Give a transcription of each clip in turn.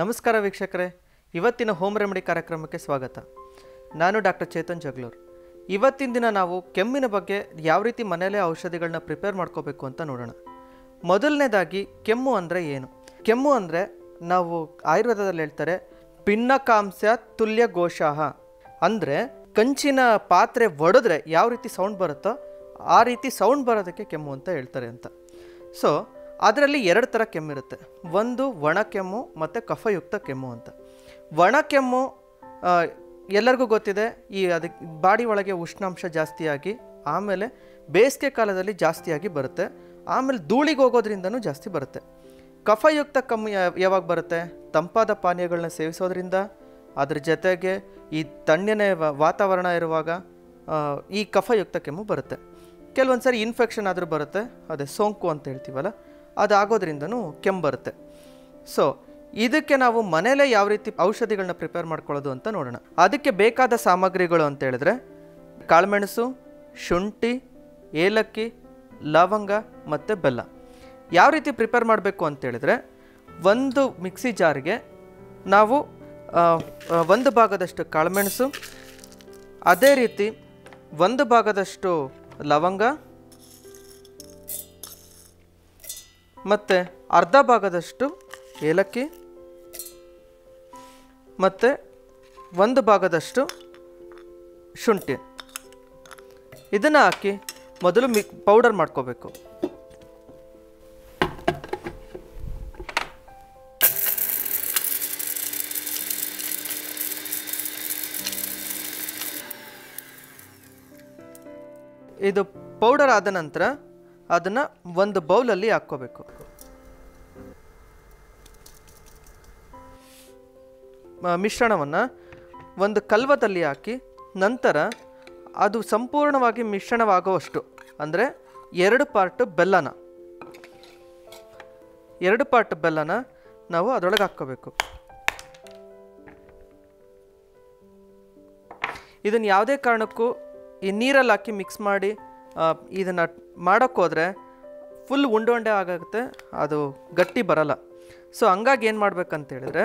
ನಮಸ್ಕಾರ ವೀಕ್ಷಕರೇ, ಇವತ್ತಿನ ಹೋಮ್ ರೆಮಿಡಿ ಕಾರ್ಯಕ್ರಮಕ್ಕೆ ಸ್ವಾಗತ. ನಾನು ಡಾಕ್ಟರ್ ಚೇತನ್ ಜಗ್ಲೂರ್. ಇವತ್ತಿನ ದಿನ ನಾವು ಕೆಮ್ಮಿನ ಬಗ್ಗೆ ಯಾವ ರೀತಿ ಮನೆಯಲ್ಲೇ ಔಷಧಿಗಳನ್ನ ಪ್ರಿಪೇರ್ ಮಾಡ್ಕೋಬೇಕು ಅಂತ ನೋಡೋಣ. ಮೊದಲನೇದಾಗಿ ಕೆಮ್ಮು ಅಂದರೆ ಏನು? ಕೆಮ್ಮು ಅಂದರೆ ನಾವು ಆಯುರ್ವೇದದಲ್ಲಿ ಹೇಳ್ತಾರೆ ಪಿನ್ನಕಾಂಶ ತುಲ್ಯ ಘೋಷಾಹ, ಅಂದರೆ ಕಂಚಿನ ಪಾತ್ರೆ ಒಡೆದ್ರೆ ಯಾವ ರೀತಿ ಸೌಂಡ್ ಬರುತ್ತೋ ಆ ರೀತಿ ಸೌಂಡ್ ಬರೋದಕ್ಕೆ ಕೆಮ್ಮು ಅಂತ ಹೇಳ್ತಾರೆ ಅಂತ. ಸೊ ಅದರಲ್ಲಿ ಎರಡು ಥರ ಕೆಮ್ಮಿರುತ್ತೆ. ಒಂದು ಒಣ ಕೆಮ್ಮು ಮತ್ತು ಕಫಯುಕ್ತ ಕೆಮ್ಮು ಅಂತ. ಒಣ ಕೆಮ್ಮು ಎಲ್ಲರಿಗೂ ಗೊತ್ತಿದೆ, ಅದಕ್ಕೆ ಬಾಡಿ ಒಳಗೆ ಉಷ್ಣಾಂಶ ಜಾಸ್ತಿಯಾಗಿ ಆಮೇಲೆ ಬೇಸಿಗೆ ಕಾಲದಲ್ಲಿ ಜಾಸ್ತಿಯಾಗಿ ಬರುತ್ತೆ, ಆಮೇಲೆ ಧೂಳಿಗೆ ಹೋಗೋದ್ರಿಂದನೂ ಜಾಸ್ತಿ ಬರುತ್ತೆ. ಕಫಯುಕ್ತ ಕೆಮ್ಮು ಯಾವಾಗ ಬರುತ್ತೆ? ತಂಪಾದ ಪಾನೀಯಗಳನ್ನ ಸೇವಿಸೋದ್ರಿಂದ, ಅದ್ರ ಜೊತೆಗೆ ಈ ತಣ್ಣನೆ ವಾತಾವರಣ ಇರುವಾಗ ಈ ಕಫಯುಕ್ತ ಕೆಮ್ಮು ಬರುತ್ತೆ. ಕೆಲವೊಂದು ಸಾರಿ ಇನ್ಫೆಕ್ಷನ್ ಆದರೂ ಬರುತ್ತೆ, ಅದೇ ಸೋಂಕು ಅಂತ ಹೇಳ್ತೀವಲ್ಲ, ಅದಾಗೋದ್ರಿಂದನೂ ಕೆಮ್ಮು ಬರುತ್ತೆ. ಸೊ ಇದಕ್ಕೆ ನಾವು ಮನೇಲೇ ಯಾವ ರೀತಿ ಔಷಧಿಗಳನ್ನ ಪ್ರಿಪೇರ್ ಮಾಡ್ಕೊಳ್ಳೋದು ಅಂತ ನೋಡೋಣ. ಅದಕ್ಕೆ ಬೇಕಾದ ಸಾಮಗ್ರಿಗಳು ಅಂತ ಹೇಳಿದ್ರೆ ಕಾಳುಮೆಣಸು, ಶುಂಠಿ, ಏಲಕ್ಕಿ, ಲವಂಗ ಮತ್ತು ಬೆಲ್ಲ. ಯಾವ ರೀತಿ ಪ್ರಿಪೇರ್ ಮಾಡಬೇಕು ಅಂತೇಳಿದ್ರೆ, ಒಂದು ಮಿಕ್ಸಿ ಜಾರ್ಗೆ ನಾವು ಒಂದು ಭಾಗದಷ್ಟು ಕಾಳುಮೆಣಸು, ಅದೇ ರೀತಿ ಒಂದು ಭಾಗದಷ್ಟು ಲವಂಗ ಮತ್ತು ಅರ್ಧ ಭಾಗದಷ್ಟು ಏಲಕ್ಕಿ ಮತ್ತು ಒಂದು ಭಾಗದಷ್ಟು ಶುಂಠಿ, ಇದನ್ನು ಹಾಕಿ ಮೊದಲು ಪೌಡರ್ ಮಾಡ್ಕೋಬೇಕು. ಇದು ಪೌಡರ್ ಆದ ನಂತರ ಅದನ್ನು ಒಂದು ಬೌಲಲ್ಲಿ ಹಾಕ್ಕೋಬೇಕು. ಮಿಶ್ರಣವನ್ನು ಒಂದು ಕಲ್ವದಲ್ಲಿ ಹಾಕಿ ನಂತರ ಅದು ಸಂಪೂರ್ಣವಾಗಿ ಮಿಶ್ರಣವಾಗುವಷ್ಟು, ಅಂದರೆ 2 ಪಾರ್ಟ್ ಬೆಲ್ಲನ ನಾವು ಅದರೊಳಗೆ ಹಾಕ್ಕೋಬೇಕು. ಇದನ್ನು ಯಾವುದೇ ಕಾರಣಕ್ಕೂ ಈ ನೀರಲ್ಲಿ ಹಾಕಿ ಮಿಕ್ಸ್ ಮಾಡಿ ಇದನ್ನು ಮಾಡೋಕ್ಕೋದ್ರೆ ಫುಲ್ ಉಂಡೆ ಆಗುತ್ತೆ, ಅದು ಗಟ್ಟಿ ಬರಲ್ಲ. ಸೊ ಹಂಗಾಗಿ ಏನು ಮಾಡ್ಬೇಕಂತೇಳಿದ್ರೆ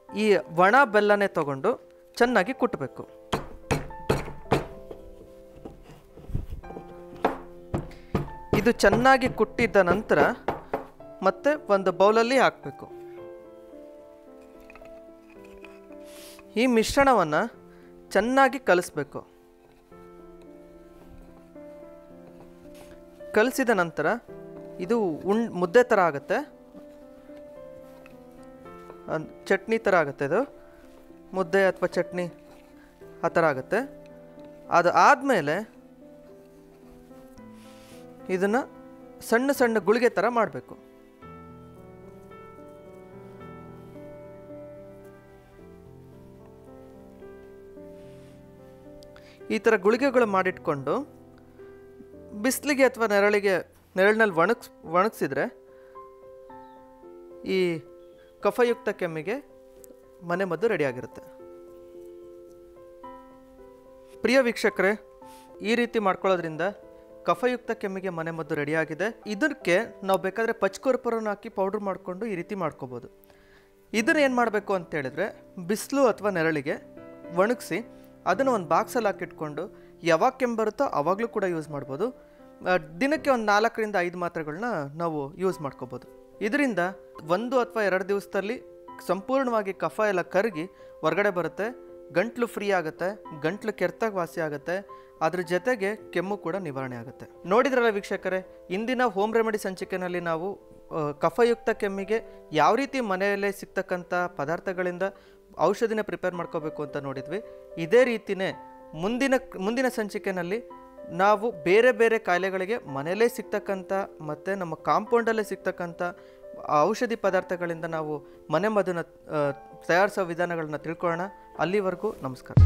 ಈ ಒಣ ಬೆಲ್ಲನೇ ತಗೊಂಡು ಚೆನ್ನಾಗಿ ಕುಟ್ಟಬೇಕು. ಇದು ಚೆನ್ನಾಗಿ ಕುಟ್ಟಿದ್ದ ನಂತರ ಮತ್ತೆ ಒಂದು ಬೌಲಲ್ಲಿ ಹಾಕಬೇಕು. ಈ ಮಿಶ್ರಣವನ್ನು ಚೆನ್ನಾಗಿ ಕಲಿಸ್ಬೇಕು. ಕಲಿಸಿದ ನಂತರ ಇದು ಮುದ್ದೆ ಥರ ಆಗುತ್ತೆ, ಚಟ್ನಿ ಥರ ಆಗುತ್ತೆ. ಇದು ಮುದ್ದೆ ಅಥವಾ ಚಟ್ನಿ ಆ ಥರ ಆಗುತ್ತೆ. ಅದು ಆದಮೇಲೆ ಇದನ್ನು ಸಣ್ಣ ಸಣ್ಣ ಗುಳಿಗೆ ಥರ ಮಾಡಬೇಕು. ಈ ಥರ ಗುಳಿಗೆಗಳು ಮಾಡಿಟ್ಕೊಂಡು ಬಿಸಿಲಿಗೆ ಅಥವಾ ನೆರಳಿನಲ್ಲಿ ಒಣಗಿಸಿದ್ರೆ ಈ ಕಫಯುಕ್ತ ಕೆಮ್ಮಿಗೆ ಮನೆಮದ್ದು ರೆಡಿಯಾಗಿರುತ್ತೆ. ಪ್ರಿಯ ವೀಕ್ಷಕರೇ, ಈ ರೀತಿ ಮಾಡ್ಕೊಳ್ಳೋದ್ರಿಂದ ಕಫಯುಕ್ತ ಕೆಮ್ಮಿಗೆ ಮನೆಮದ್ದು ರೆಡಿಯಾಗಿದೆ. ಇದಕ್ಕೆ ನಾವು ಬೇಕಾದರೆ ಪಚ್ಕರ್ಪೂರನ ಹಾಕಿ ಪೌಡ್ರ್ ಮಾಡಿಕೊಂಡು ಈ ರೀತಿ ಮಾಡ್ಕೋಬೋದು. ಇದನ್ನು ಏನು ಮಾಡಬೇಕು ಅಂತೇಳಿದ್ರೆ, ಬಿಸಿಲು ಅಥವಾ ನೆರಳಿಗೆ ಒಣಗಿಸಿ ಅದನ್ನು ಒಂದು ಬಾಕ್ಸಲ್ಲಿ ಹಾಕಿಟ್ಕೊಂಡು ಯಾವಾಗ ಕೆಮ್ಮು ಬರುತ್ತೋ ಆವಾಗಲೂ ಕೂಡ ಯೂಸ್ ಮಾಡ್ಬೋದು. ದಿನಕ್ಕೆ ಒಂದು 4 ರಿಂದ 5 ಮಾತ್ರೆಗಳನ್ನ ನಾವು ಯೂಸ್ ಮಾಡ್ಕೋಬೋದು. ಇದರಿಂದ 1 ಅಥವಾ 2 ದಿವಸದಲ್ಲಿ ಸಂಪೂರ್ಣವಾಗಿ ಕಫ ಎಲ್ಲ ಕರಗಿ ಹೊರಗಡೆ ಬರುತ್ತೆ, ಗಂಟ್ಲು ಫ್ರೀ ಆಗುತ್ತೆ, ಗಂಟ್ಲು ಕೆರೆತಾಗಿ ವಾಸಿ ಆಗುತ್ತೆ, ಅದ್ರ ಜೊತೆಗೆ ಕೆಮ್ಮು ಕೂಡ ನಿವಾರಣೆ ಆಗುತ್ತೆ. ನೋಡಿದ್ರಲ್ಲ ವೀಕ್ಷಕರೇ, ಇಂದಿನ ಹೋಮ್ ರೆಮಿಡಿ ಸಂಚಿಕೆಯಲ್ಲಿ ನಾವು ಕಫಯುಕ್ತ ಕೆಮ್ಮಿಗೆ ಯಾವ ರೀತಿ ಮನೆಯಲ್ಲೇ ಸಿಗ್ತಕ್ಕಂಥ ಪದಾರ್ಥಗಳಿಂದ ಔಷಧಿನ ಪ್ರಿಪೇರ್ ಮಾಡ್ಕೋಬೇಕು ಅಂತ ನೋಡಿದ್ವಿ. ಇದೇ ರೀತಿಯೇ ಮುಂದಿನ ಸಂಚಿಕೆಯಲ್ಲಿ ನಾವು ಬೇರೆ ಬೇರೆ ಕಾಯಿಲೆಗಳಿಗೆ ಮನೆಯಲ್ಲೇ ಸಿಗ್ತಕ್ಕಂಥ ಮತ್ತು ನಮ್ಮ ಕಾಂಪೌಂಡಲ್ಲೇ ಸಿಗ್ತಕ್ಕಂಥ ಔಷಧಿ ಪದಾರ್ಥಗಳಿಂದ ನಾವು ಮನೆಮದ್ದನ್ನು ತಯಾರಿಸೋ ವಿಧಾನಗಳನ್ನ ತಿಳ್ಕೊಳ್ಳೋಣ. ಅಲ್ಲಿವರೆಗೂ ನಮಸ್ಕಾರ.